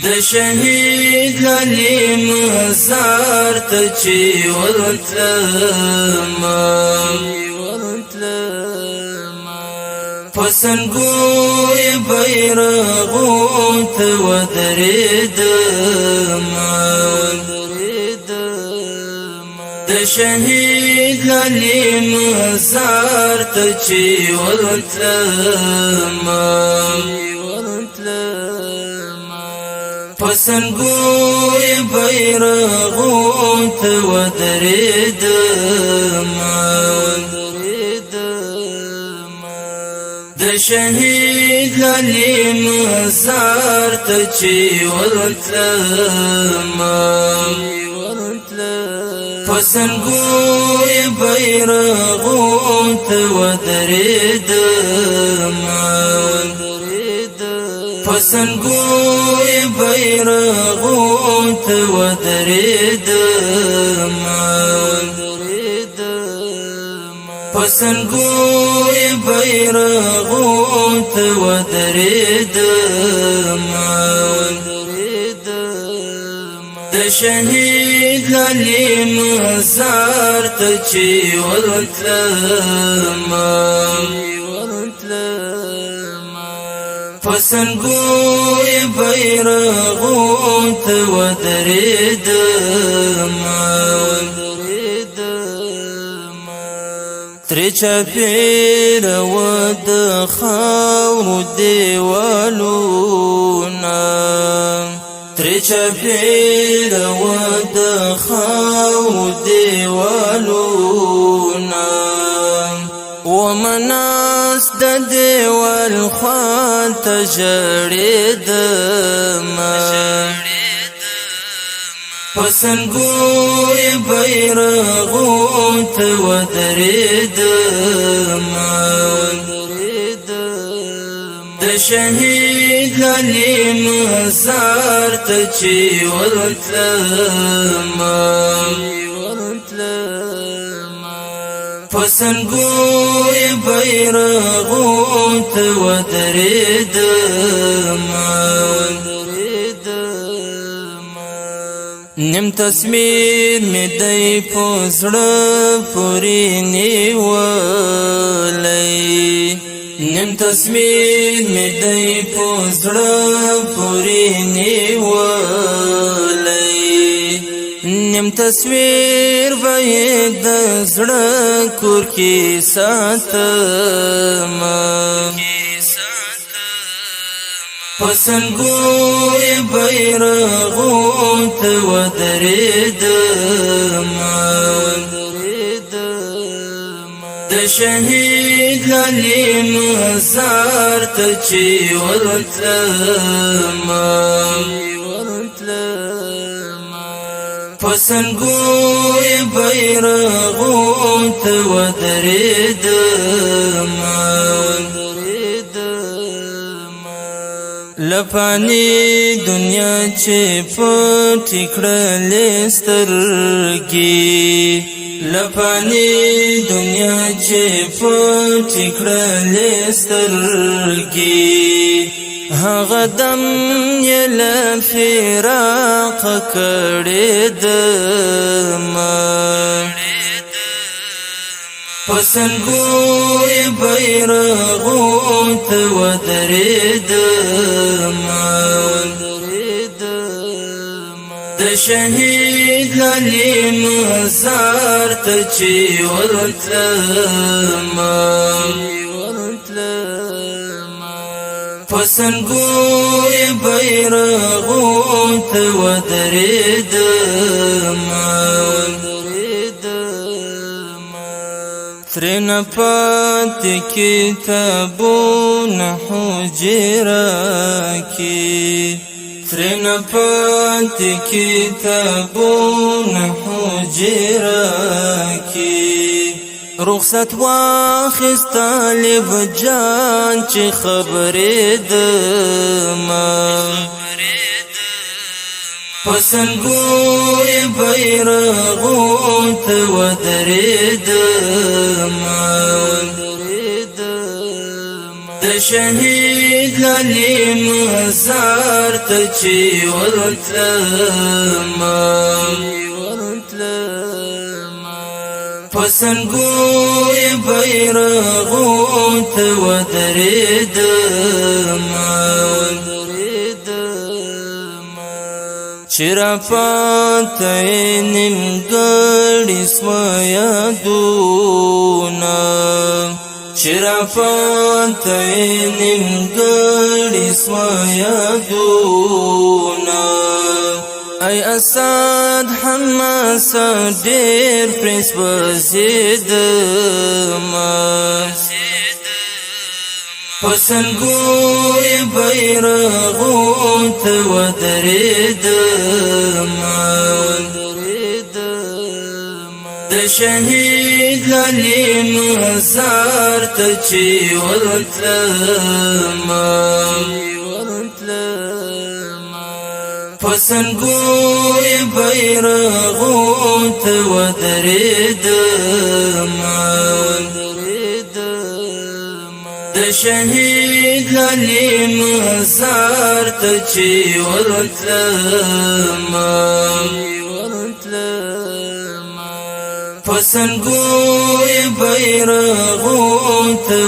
د شهید لالی مزار ته چې ورتلم پسنګوی بیرغو ته ودرېدم د شهید لالی مزار ته چې ورتلم پسنګوی بیرغو ته ودرېدم د شهید لالی مزار ته چې ورتلم پسنګوی بیرغو ته ودرېدم پسنګوی بیرغو ته ودرېدم پسنګوی بیرغو ته ودرېدم د شهید لالی مزار ته چې ورتلم پسنګوی بیرغو ته ودرېدم ترې چاپېر و د خاورو دیوالونه ترې چاپېر و د خاورو دیوالونه ومناس د دیوال خواته ژړېدم پسنګوی بیرغو ته ودرېدم د شهید لالی مزار ته چې ورتلم پسنګوی بیرغو ته ودرېدم نیم تصویر می دی په زړه پورې نیولی نیم تصویر می دی په زړه پورې نیولی نیم تصویر به د زړه کور کې ساتم پسنګوی بیرغو ته ودرېدم د شهید لالی مزار ته چې ورتلم پسنګوی بیرغو ته ودرېدم لپانی دنیا چې پټې کړلې سترګې لپانی دنیا چې پټې کړلې سترګې هغه دم یې له فراق کړېدم پسنګوی بیرغو ته ودرېدم د شهید لالی مزار ته چې ورتلم پسنګوی بیرغو ته ودرېدم ترېنه پاتې کتابونه حجره کې ترېنه پاتې کتابونه حجره کې رخصت واخیست طالب جان چې خبرېدم پسنګوی بیرغو ته ودرېدم د شهید لالی مزار ته چې ورتلما پسنګوی بیرغو ته ودرېدما چې را پاته نیمګړي سوه یادونه چې را پاته نیمګړي سوه یادونه ای اسد حماس ډېر پرې سوځېدمه پسنګوی بیرغو ته ودرېدمه د شهید لالی مزار ته چې ورتلما پسنګوی بیرغو ته ودرېدمه د شهید لالی مزار ته چې ورتلما پسنګوی بیرغو ته